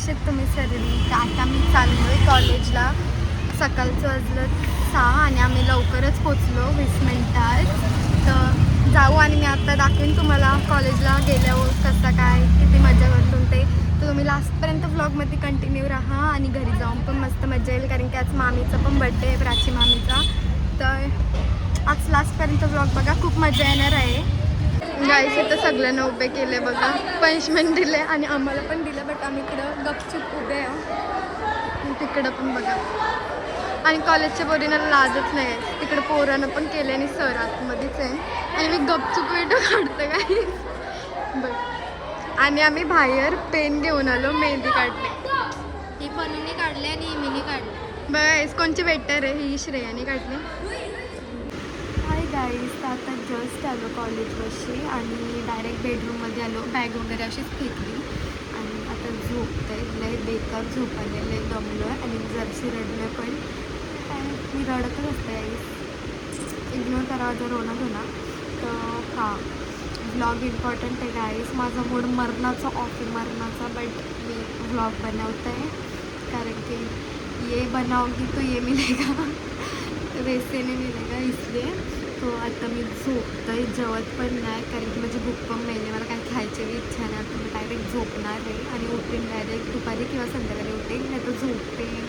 कसे तुम्ही सर्वी? आता मी चाललो आहे कॉलेजला. सकाळचं वाजलं 6 आणि आम्ही लवकरच पोचलो 20 मिनिटात. तर जाऊ आणि मी आता दाखवेन तुम्हाला कॉलेजला गेल्यावर कसं काय किती मजा करतो ते. तर तुम्ही लास्टपर्यंत व्लॉगमध्ये कंटिन्यू राहा आणि घरी जाऊन पण मस्त मजा येईल, कारण की आज मामीचा पण बड्डे आहे, प्राची मामीचा. तर आज लास्टपर्यंत व्लॉग बघा, खूप मजा येणार आहे. गाईस इथं सगळ्यांना उभे केले बघा, पनिशमेंट दिले आणि आम्हाला पण दिलं, बट आम्ही इकडं गपचूप उभे आहे. तिकडं पण बघा. आणि कॉलेजच्या पोरींना लाजच नाही आहे, तिकडं पोरानं पण केले आणि सर आतमध्येच आहे आणि मी गपचूप व्हिडिओ काढते काही बघ. आणि आम्ही बाहेर पेन घेऊन आलो, मेहंदी काढले. ही पनूने काढले आणि मीने काढले. बस कोणची बेटर आहे, ही श्रेयाने काढली. हाय गाईस, तर आता जस्ट आलो कॉलेजपाशी आणि डायरेक्ट बेडरूममध्ये आलो. बॅग वगैरे अशीच फेकली आणि आता झोपते. लय बेकार झोप आलेलं आहे, दमलो आहे आणि जरशी रडलं पण काय मी रडतच असते गाईस, इग्नोर करा जर होणार होणार. तर हां, व्लॉग इम्पॉर्टंट आहे गाईस. माझा मूड मरणाचा ऑफ आहे, मरणाचा, बट मी व्लॉग बनवते आहे कारण की ये बनाओगी तो ये मिलेगा वैसे नहीं मिलेगा, इसलिए. तो आता मी झोपतंय, जेवत पण नाही कारण की माझी भूक पण मिळली, मला काही खायची इच्छा नाही. आता मी डायरेक्ट झोपणार आहे आणि उठेन डायरेक्ट दुपारी किंवा संध्याकाळी उठेन, नाही तर झोपेन.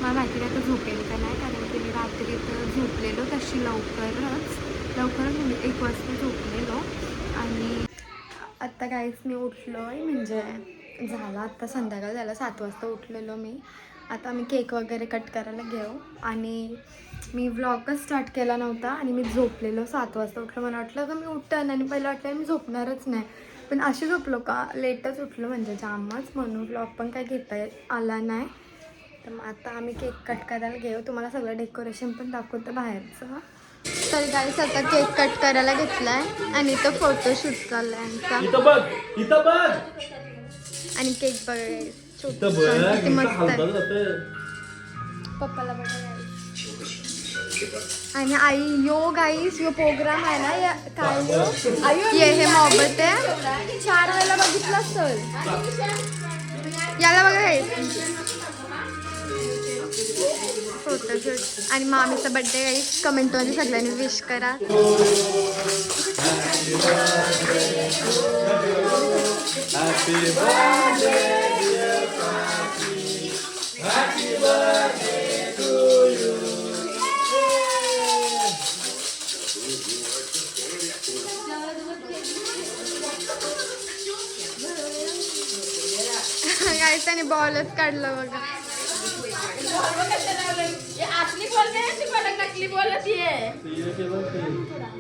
मला माहिती नाही तर झोपेल का नाही, कारण की मी रात्री तर झोपलेलो तशी लवकरच म्हणजे 1 वाजता झोपलेलो. आणि आत्ता काहीच मी उठलो आहे, म्हणजे झाला आत्ता संध्याकाळ झाला, 7 वाजता उठलेलो मी. आता आम्ही केक वगैरे कट करायला घेऊ आणि मी व्लॉगच स्टार्ट केला नव्हता आणि मी झोपलेलो 7 वाजता उठलो. मला वाटलं का मी उठन आणि पहिलं वाटलं मी झोपणारच नाही, पण अशी झोपलो का लेटच उठलो, म्हणजे जामच, म्हणून व्लॉग पण काय घेता आला नाही. तर मग आता आम्ही केक कट करायला घेऊ, तुम्हाला सगळं डेकोरेशन पण दाखवतं बाहेरचं. तर गाईस आता केक कट करायला घेतला आहे आणि इथं फोटोशूट चालला आहे आमचा. आणि केक बघा किती मस्त आहे. पप्पाला बघा गाईस. आणि आई यो गाईस, यो प्रोग्राम आहे ना, या काय ये हे मोहब्बत आहे, 4 वेळेला बघितलं असेल. याला बघा गाईस, फोटोशूट आणि मामीचा बड्डे गाईस. कमेंटमध्ये सगळ्यांनी विश करा. Happy birthday dear Prati, happy birthday to you. गाईस त्याने बॉलच काढलं बघा.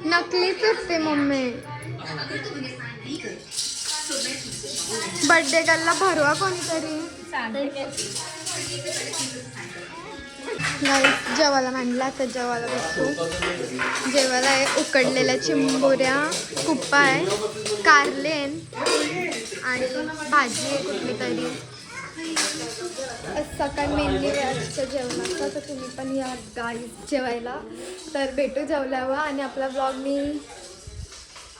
नकलीच असते मम्मी. बर्थडे गर्लला भरवा कोणीतरी. गाईस जेवायला मांडला, तर जेवायला बसतो. जेवायला आहे उकडलेल्या चिंबोऱ्या, कुप्पा आहे, कारलेन आणि भाजी आहे कुठली तरी. सकाळ मेनली आजच्या जेवणाचा, तर तुम्ही पण या गाईस जेवायला. तर भेटू जेवल्यावर आणि आपला व्लॉग मी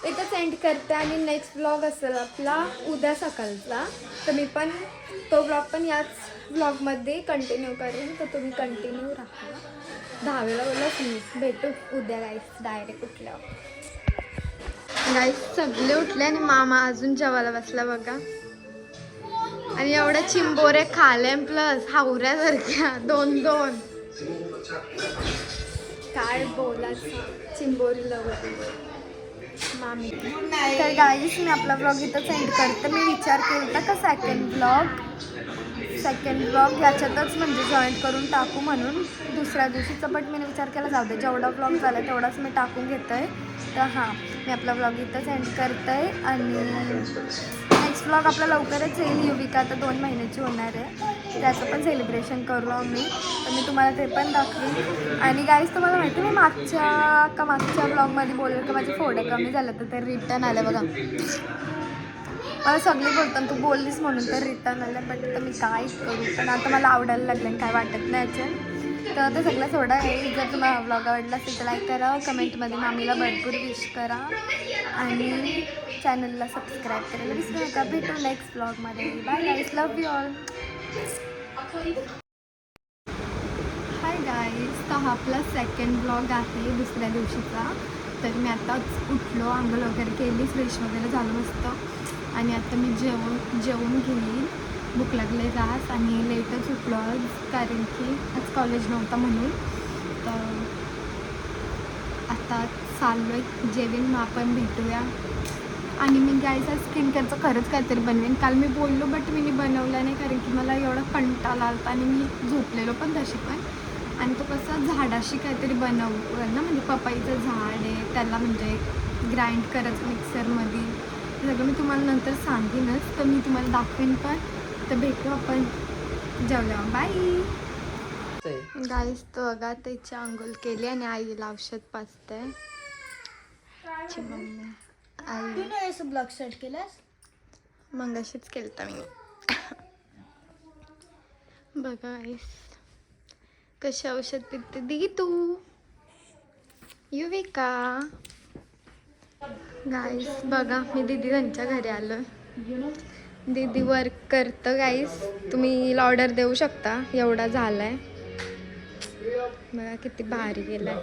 इथं एंड करते आणि नेक्स्ट व्लॉग असेल आपला उद्या सकाळचा. तर मी पण तो व्लॉग पण याच व्लॉगमध्ये कंटिन्यू करेन, तर तुम्ही कंटिन्यू राहा. 10 वेळा बोलत मी भेटू उद्या गाईस डायरेक्ट उठल्यावर. गाईस सगळे उठले आणि मामा अजून जेवायला बसला बघा. आणि एवढ्या चिंबोरे खाले प्लस हावऱ्यासारख्या 2-2. काय बोलायचं, चिंबोरी लवकर मामी. तर गाईस मी आपला व्लॉग इथंच एंड करते. मी विचार केला का सेकंड व्लॉग याच्यातच म्हणजे जॉईंट करून टाकू म्हणून दुसऱ्या दिवशीचा, बट मी विचार केला जाऊ दे, जेवढा व्लॉग झाला तेवढाच मी टाकून घेतो आहे. तर हां, मी आपला व्लॉग इथंच एंड करते आहे आणि नेक्स्ट व्लॉग आपला लवकरच येईल. युविका आता 2 महिन्याची होणार आहे, त्याचं पण सेलिब्रेशन करू आम्ही, तर मी तुम्हाला ते पण दाखवेन. आणि गाईस तुम्हाला माहिती मी मागच्या व्लॉगमध्ये बोलले की माझे फोडे कमी झालं, तर ते रिटर्न आलं बघा. मला सगळे बोलतात तू बोललीस म्हणून तर रिटर्न आलं, बट तर मी काय करू, पण आता मला आवडायला लागलं, काय वाटत नाही याचं. तर आता सगळं सोडा आहे. जर तुम्हाला ब्लॉग आवडला असेल तर लाईक करा, कमेंटमध्ये मामीला भरपूर विश करा आणि चॅनलला सबस्क्राईब करायला विसरू नका. भेटू नेक्स्ट ब्लॉगमध्ये. Bye guys, love you all. Hi guys, तर हा आपला सेकंड ब्लॉग आहे दुसऱ्या दिवशीचा. तर मी आताच उठलो, आंघोळ वगैरे केली, फ्रेश वगैरे झालं मस्त आणि आता मी जेवून घेईन. भूक लागले रास आणि लेटच उठलो आज, कारण की आज कॉलेज नव्हता म्हणून. तर आता चाललो आहे जेवेन, मग आपण भेटूया. आणि मी गाईचा स्किन केअरचं खरंच काहीतरी बनवेन. काल मी बोललो बट मी बनवलं नाही, कारण की मला एवढा कंटाळा आला आणि मी झोपलेलो पण तशी पण. आणि तो कसा झाडाशी काहीतरी बनवतो ना, म्हणजे पपईचं झाड आहे, त्याला म्हणजे ग्राइंड करायचं मिक्सरमध्ये. हे सगळं मी तुम्हाला नंतर सांगेनच, तर मी तुम्हाला दाखवेन पण. तर भेटू आपण जेवल्यावर. बाय गाईस. तो बघा त्याची आंघोळ केली आणि आईला औषध पाजते. मम्मी आई ब्लॉग स्टार्ट केलास? मग अशीच केलं मी. बघा गाईस कशी औषध पिते दी तू युविका. गाईस बघा मी दीदी त्यांच्या घरी आलो. दीदी वर्क करतं गाईस, तुम्ही ऑर्डर देऊ शकता. एवढा झालाय बघा, किती भारी गेलाय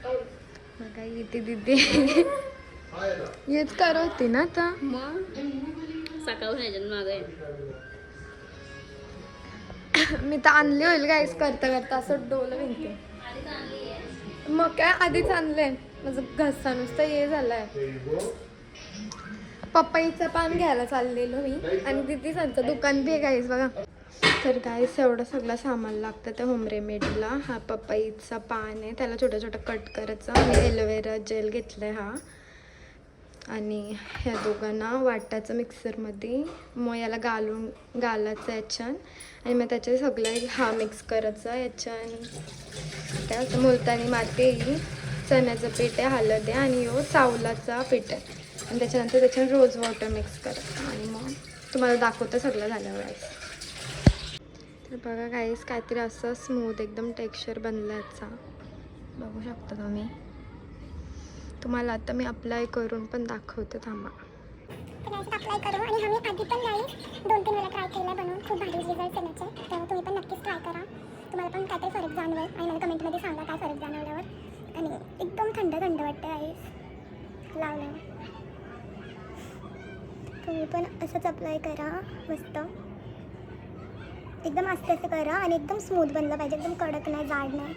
बघा. येते दीदी येत करवते ना आता. मग सकाळून यायच्या मागे मी तर आणली होईल गाईस, करता करता असं डोलं विनते. मग काय आधीच आणलंय, माझं घसा नुसतं हे झालाय. पपईचं पान घ्यायला चाललेलो मी आणि दिदी त्यांचं दुकान बी आहे गाईस बघा. तर गाईस एवढं सगळं सामान लागतं त्या होम रेमेडीला. हा पपईचा पान आहे, त्याला छोटं छोटं कट करायचं. मी एलोवेरा जेल घेतलंय हा, आणि ह्या दोघांना वाटायचं मिक्सरमध्ये. मग याला घालायचं याच्यान आणि मग त्याचे सगळं हा मिक्स करायचं याच्यान. काय असं मुलतानी माती, चण्याचं पीठ आहे, हळद आहे आणि यो चावलाचा पीठ आहे. आणि त्याच्यानंतर त्याच्यात रोज वॉटर मिक्स करायचं आणि मग तुम्हाला दाखवतं सगळं झाल्यावर गाईस. तर बघा गाईस काहीतरी असं स्मूथ एकदम टेक्स्चर बनलं याचा, बघू शकता तुम्ही. तुम्हाला आता मी अप्लाय करून पण दाखवते, थांबा. अप्लाय करू. आणि आम्ही आधी पण गाईस 2-3 वेळा ट्राय केला बनवून, खूप भारी रिझल्ट येण्याचे. तर तुम्ही पण नक्कीच ट्राय करा, तुम्हाला पण काहीतरी फरक जाणवेल आणि मला कमेंटमध्ये सांगा काय फरक जाणवल्यावर. आणि एकदम थंड थंड वाटतं गाईस लावल्यावर. तुम्ही पण असंच अप्लाय करा मस्त, एकदम आस्ते आस्ते करा आणि एकदम स्मूथ बनलं पाहिजे, एकदम कडक नाही, जाड नाही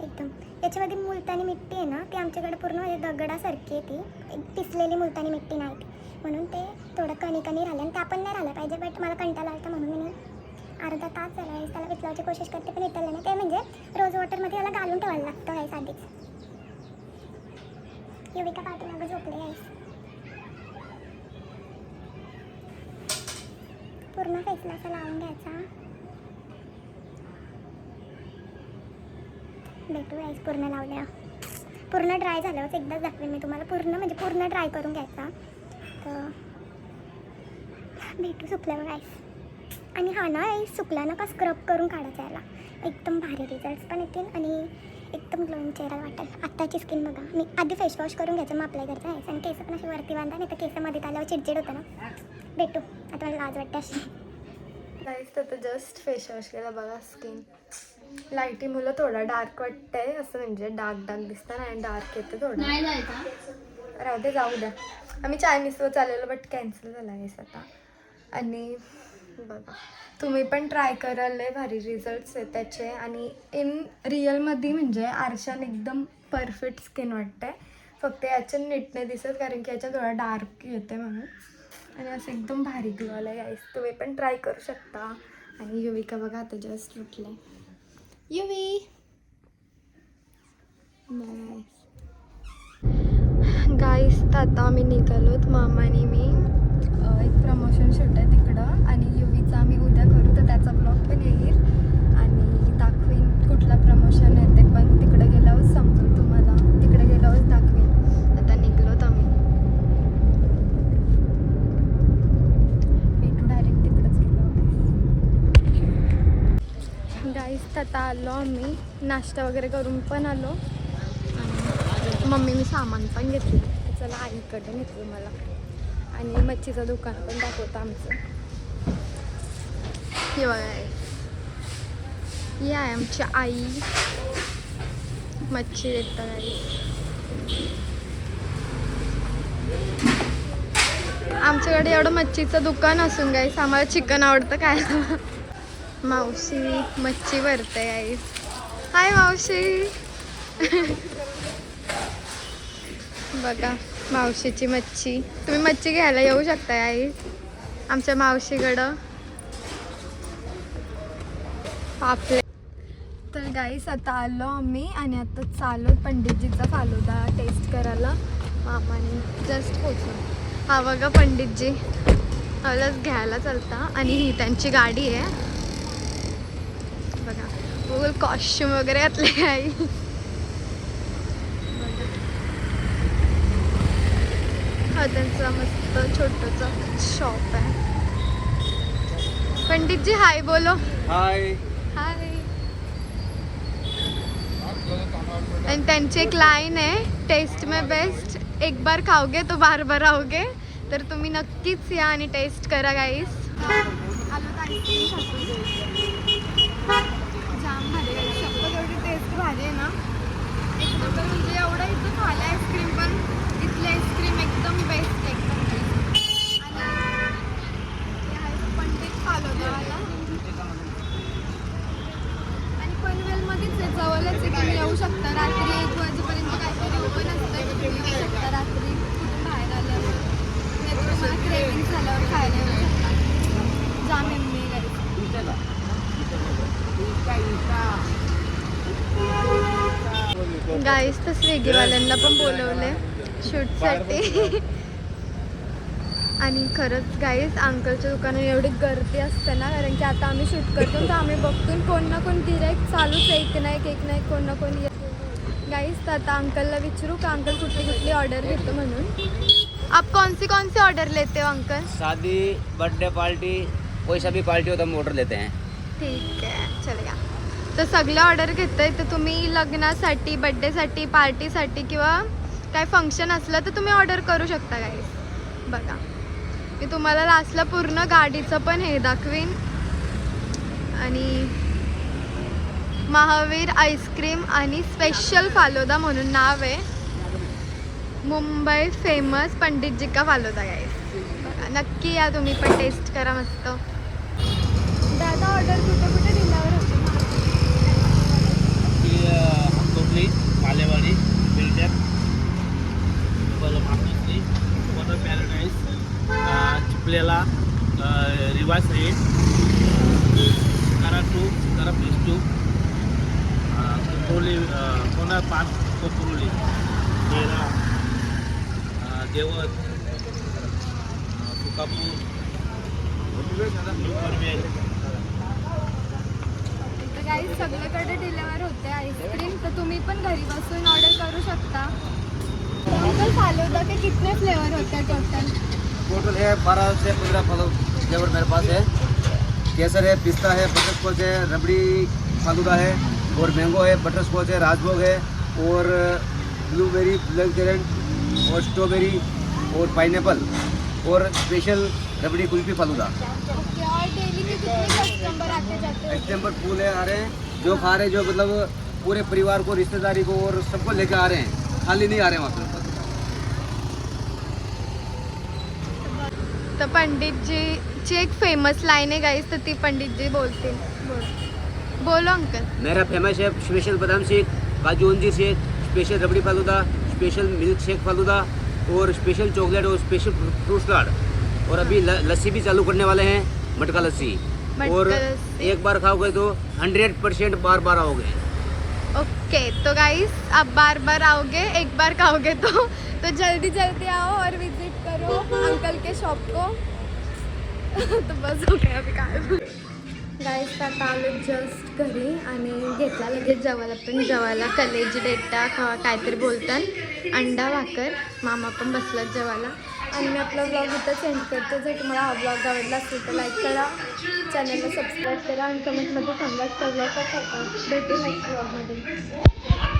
एकदम. याच्यामध्ये मुलतानी मिट्टी आहे ना, ती आमच्याकडे पूर्ण म्हणजे दगडासारखी आहे, ती एक पिसलेली मुलतानी मिट्टी नाही, म्हणून ते थोडं कणी राहिलं आणि त्या पण नाही राहिलं पाहिजे. बट मला कंटाळा आला म्हणून मी अर्धा तास झाला आहे त्याला विचलायची कोशिश करते पण विचललं नाही. ते म्हणजे रोज वॉटरमध्ये याला घालून ठेवायला लागतं गाईस आधीच. युविका पाठीमागं झोपले गाईस. पूर्ण फेसला असं लावून घ्यायचा. भेटू गाईस पूर्ण लावल्या, पूर्ण ड्राय झाल्यावर एकदाच दाखवेन मी तुम्हाला. पूर्ण म्हणजे पूर्ण ड्राय करून घ्यायचा. तर भेटू सुकल्यावर गाईस. आणि हा ना सुकला ना का स्क्रब करून काढायचा याला, एकदम भारी रिझल्ट्स पण येतील आणि एकदम ग्लोईंग चेहरा वाटेल. आत्ताची स्किन बघा, मी आधी फेस वॉश करून घ्यायचं, मग अप्लाय करायचं आहे. आणि केस पण अशी वरती बांधा, नाही तर केसामध्ये आल्यावर चिडचिड होतं ना. भेटू आता, मला लाज वाटते अशी. गाईस तर जस्ट फेस वॉश केला बघा. स्किन लाईटी मुलं थोडा डार्क वाटतंय, असं म्हणजे डार्क दिसतं आणि डार्क येतं थोडं. नाही जायचं, राहू दे, जाऊ द्या. आम्ही चायनीजवर चाललेलो बट कॅन्सल झाला आहे आता. आणि बघा तुम्ही पण ट्राय कराल, लय भारी रिझल्ट्स आहेत त्याचे. आणि इन रिअलमध्ये म्हणजे आरशाने एकदम परफेक्ट स्किन वाटते, फक्त याच्या नीट नाही दिसत कारण की याच्या थोडा डार्क येते म्हणून. आणि असं एकदम भारी ग्लो आलं गाईस, तुम्ही पण ट्राय करू शकता. आणि युविका बघा आता जस्ट उठले. युवी गाईस तर आता आम्ही निघालोत, मामा आणि मी. एक प्रमोशन शूट आहे तिकडं आणि युवीचा आम्ही उद्या करू, तर त्याचा ब्लॉग पण येईल आणि दाखवीन कुठला प्रमोशन आहे ते पण. तिकडे गेल्यावर समजून तुम्हाला, तिकडे गेल्यावरच दाखवीन. आता निघलोत आम्ही, भेटू डायरेक्ट तिकडंच गेलो गाईस. तर आता आम्ही नाश्ता वगैरे करून पण आलो आणि मम्मीने सामान पण घेतलं. तर चला आईकडे नेतो मला आणि मच्छीचं दुकान पण दाखवतं आमचं. हे बघा ही आहे आमची आई, मच्छी देतात आई. आमच्याकडे एवढं मच्छीचं दुकान असून गाईस आम्हाला चिकन आवडतं काय. मावशी मच्छी भरते गाईस. हाय मावशी. बघा मावशीची मच्छी. तुम्ही मच्छी घ्यायला येऊ शकता आई आमच्या मावशीकडं. पापले. तर गाईस आता आलो आम्ही आणि आता चालू पंडितजीचा फालुदा टेस्ट करायला. मामाने जस्ट पोचलो. हा बघा पंडितजी आवाज घ्यायला चालता आणि ही त्यांची गाडी आहे बघा. फुल कॉस्ट्युम वगैरे घातले आई. हा त्यांचा मस्त छोटंसं शॉप आहे. पंडितजी हाय बोलो. हाय. हाय. आणि त्यांची एक लाईन आहे टेस्ट में बेस्ट, एक बार खाओगे तो बार बार आओगे. तर तुम्ही नक्कीच या आणि टेस्ट करा गाईस. जाम भारी आहे शपथ. एवढी टेस्ट भारी आहे ना एक नंबर. म्हणजे एवढं इथं खाल्लं आईस्क्रीम पण इथली आईस्क्रीम एकदम बेस्ट एकदम बेस्ट. आणि पंडित फालुदावाला आणि पनवेलमध्येच आहे जवळच आहे. तुम्ही येऊ शकता रात्री 1 वाजेपर्यंत काहीतरी ओपन असतं. तुम्ही येऊ शकता रात्री कुठून बाहेर आल्यावर नाही तर तुम्हाला क्रेविंग झाल्यावर खायला येऊ शकता. जाम एम्मी गाईस. तर स्विगीवाल्यांना पण बोलवले शूटसाठी. आणि खरंच गाईस अंकलच्या दुकानात एवढी गर्दी असते ना कारण की आता आम्ही शूट करतो तर आम्ही बघतो कोण ना कोण गिराईक चालूच आहे. एक नाही कोण ना कोण येतो गाईस. तर आता अंकलला विचारू का अंकल कुठली ऑर्डर घेतो म्हणून. आप कौन सी ऑर्डर लेते हो अंकल? शादी, बर्थडे पार्टी, कोई सा भी पार्टी हो तो हम ऑर्डर लेते हैं. ठीक आहे चलेगा. तर सगळं ऑर्डर घेतोय. तर तुम्ही लग्नासाठी, बड्डेसाठी, पार्टीसाठी किंवा काय फंक्शन असलं तर तुम्ही ऑर्डर करू शकता गाईस. बघा मी तुम्हाला लास्टला पूर्ण गाडीचं पण हे दाखवीन. आणि महावीर आईस्क्रीम आणि स्पेशल फालुदा म्हणून नाव आहे. मुंबई फेमस पंडितजी का फालुदा गाईस. बघा नक्की या तुम्ही पण टेस्ट करा मस्त. दादा ऑर्डर कुठे दिल्यावर होते हमकोपली, Malewadi, builder, Mahashri, water paradise, चिपलेला, रिवाज रेड, करा फिश टू, कोपरोली, कोना 5 कोपरोली, तेरा, देवत, सुकापूर, पनवेल. तर काही सगळीकडे डिलिव्हर होते आईस्क्रीम. तर तुम्ही पण घरी बसून ऑर्डर करू शकता. अंकल फालुदा के कितने फ्लेवर होते हैं टोटल? है 12 से 15 फ्लेवर मेरे पास है. केसर है, पिस्ता है, बटरस्कॉच है, रबड़ी फालूदा है और मैंगो है, बटरस्कॉच है, राजभोग है और ब्लूबेरी, ब्लैक करेंट और स्ट्रॉबेरी और पाइनएप्पल और स्पेशल रबड़ी कुल्फी फालूदा. ओके. और डेली के कितने कस्टमर आते जाते हैं? कस्टमर फूल है आ रहे हैं जो खा रहे हैं, जो मतलब पूरे परिवार को, रिश्तेदारी को और सबको लेकर आ रहे हैं. खाली नहीं आ रहे हैं वहाँ पर. तर पंडितजीची एक फेमस लाईन आहे गाईस. तर ती पंडितजी बोलतील. बोलो अंकल. मेरा फेमस है स्पेशल बादाम शेक, काजू अंजीर शेक, स्पेशल रबड़ी फालूदा, स्पेशल मिल्क शेक फालूदा और स्पेशल चॉकलेट और स्पेशल फ्रूट सलाद. और अभी लस्सी भी चालू करने वाले हैं, मटका लस्सी. और लस्सी. एक बार खाओगे तो 100% बार बार आओगे. ओके. तो गाइस आप बार बार आओगे, एक बार खाओगे तो जल्दी जल्दी आओ और विजिट करो अंकल के शॉप को. तो बस हो गया अभी काय. गाईस आता आलो जस्ट घरी आणि घेतला लगेच जेवायला. पण जेवायला कलेजी डेटा काहीतरी बोलतात, अंडा भाकर. मामा पण बसलात जेवायला. आणि मी आपला ब्लॉग इथं सेंड करते. जर तुम्हाला हा ब्लॉग आवडला असेल तर लाईक करा, चॅनलला सबस्क्राईब करा आणि कमेंटमध्ये सांगा ब्लॉग कसा होता. भेटू नेक्स्ट ब्लॉगमध्ये.